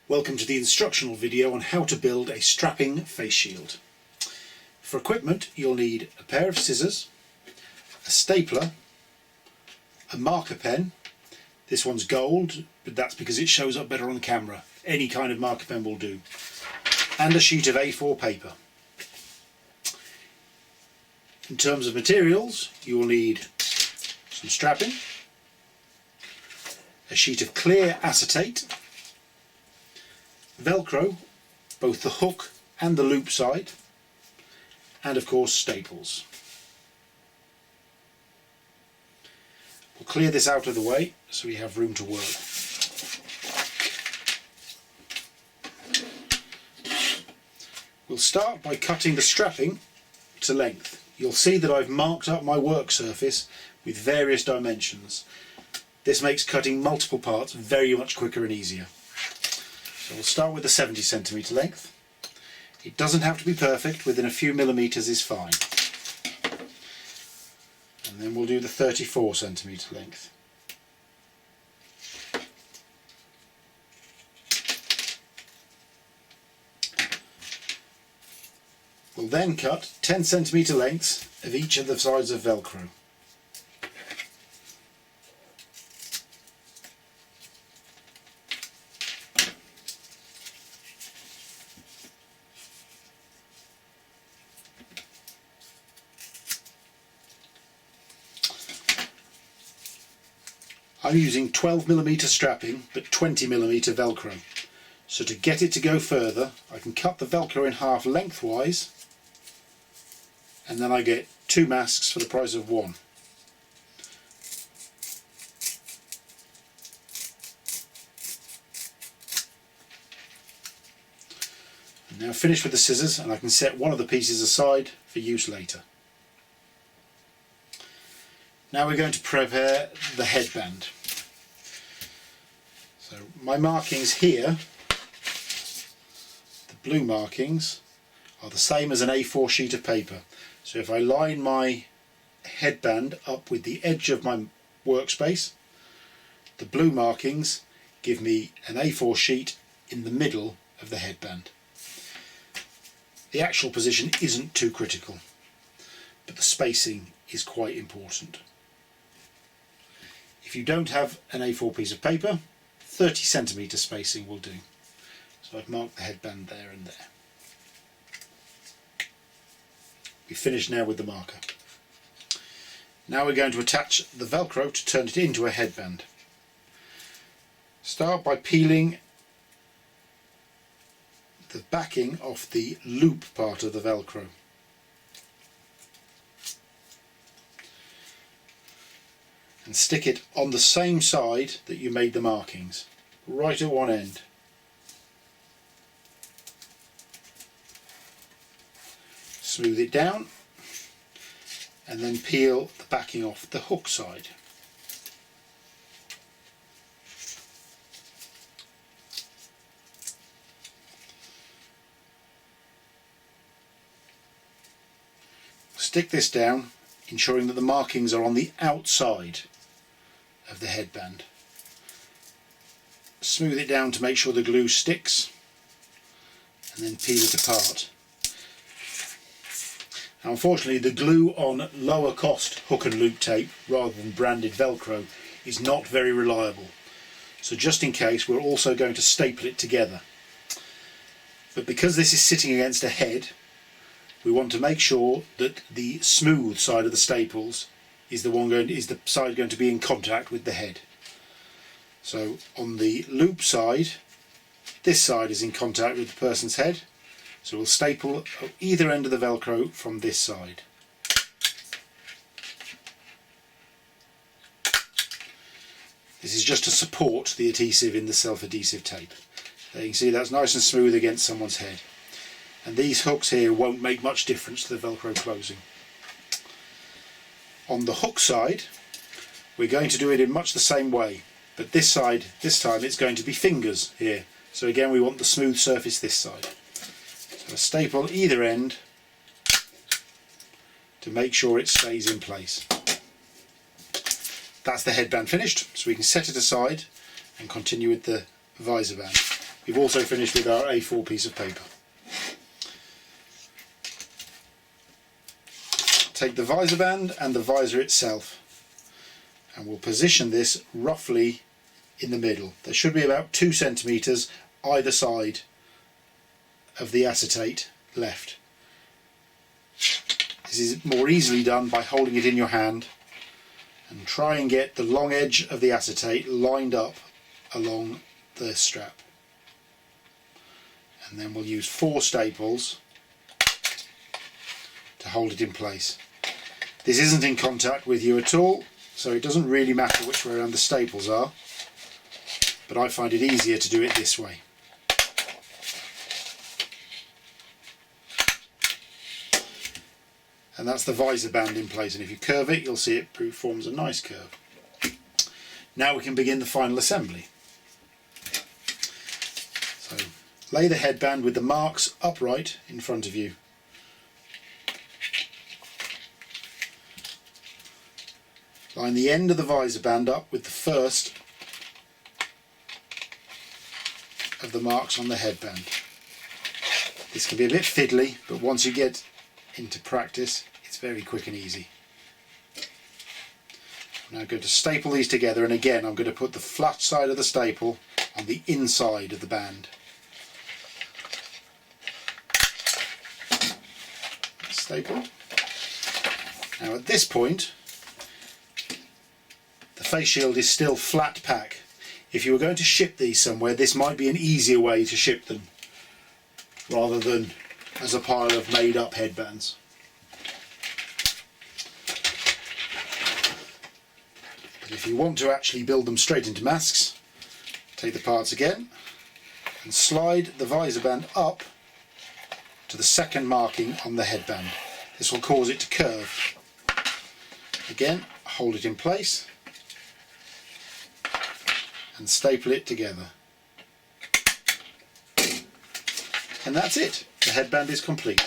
Welcome to the instructional video on how to build a strapping face shield. For equipment you'll need a pair of scissors, a stapler, a marker pen. This one's gold, but that's because it shows up better on the camera. Any kind of marker pen will do. And a sheet of A4 paper. In terms of materials, you will need some strapping, a sheet of clear acetate, velcro, both the hook and the loop side, and of course staples. We'll clear this out of the way so we have room to work. We'll start by cutting the strapping to length. You'll see that I've marked up my work surface with various dimensions. This makes cutting multiple parts very much quicker and easier. So we'll start with the 70 centimetre length. It doesn't have to be perfect, within a few millimetres is fine. And then we'll do the 34 centimetre length. We'll then cut 10 centimetre lengths of each of the sides of velcro. I'm using 12mm strapping but 20mm velcro, so to get it to go further I can cut the velcro in half lengthwise, and then I get two masks for the price of one. I'm now finished with the scissors and I can set one of the pieces aside for use later. Now we're going to prepare the headband. So my markings here, the blue markings, are the same as an A4 sheet of paper. So if I line my headband up with the edge of my workspace, the blue markings give me an A4 sheet in the middle of the headband. The actual position isn't too critical, but the spacing is quite important. If you don't have an A4 piece of paper, 30 centimetre spacing will do. So I've marked the headband there and there. We've finished now with the marker. Now we're going to attach the velcro to turn it into a headband. Start by peeling the backing off the loop part of the velcro. And stick it on the same side that you made the markings, right at one end. Smooth it down and then peel the backing off the hook side. Stick this down, ensuring that the markings are on the outside of the headband. Smooth it down to make sure the glue sticks and then peel it apart. Now, unfortunately the glue on lower cost hook and loop tape rather than branded velcro is not very reliable, so just in case we're also going to staple it together. But because this is sitting against a head, we want to make sure that the smooth side of the staples is the side going to be in contact with the head. So on the loop side, this side is in contact with the person's head, so we'll staple either end of the velcro from this side. This is just to support the adhesive in the self-adhesive tape. There you can see that's nice and smooth against someone's head. And these hooks here won't make much difference to the velcro closing. On the hook side, we're going to do it in much the same way, but this time it's going to be fingers here. So again, we want the smooth surface this side. So I staple either end to make sure it stays in place. That's the headband finished, so we can set it aside and continue with the visor band. we've also finished with our A4 piece of paper. Take the visor band and the visor itself, and we'll position this roughly in the middle. There should be about 2 centimetres either side of the acetate left. This is more easily done by holding it in your hand and try and get the long edge of the acetate lined up along the strap. And then we'll use 4 staples to hold it in place. This isn't in contact with you at all, so it doesn't really matter which way around the staples are, but I find it easier to do it this way. And that's the visor band in place, and if you curve it, you'll see it forms a nice curve. Now we can begin the final assembly. So lay the headband with the marks upright in front of you. Line the end of the visor band up with the first of the marks on the headband. This can be a bit fiddly, but once you get into practice, it's very quick and easy. I'm now going to staple these together, and again I'm going to put the flat side of the staple on the inside of the band. Staple. Now at this point, the face shield is still flat pack. If you were going to ship these somewhere, this might be an easier way to ship them, rather than as a pile of made up headbands. But if you want to actually build them straight into masks, take the parts again and slide the visor band up to the second marking on the headband. This will cause it to curve. Again, hold it in place and staple it together. And that's it. The headband is complete.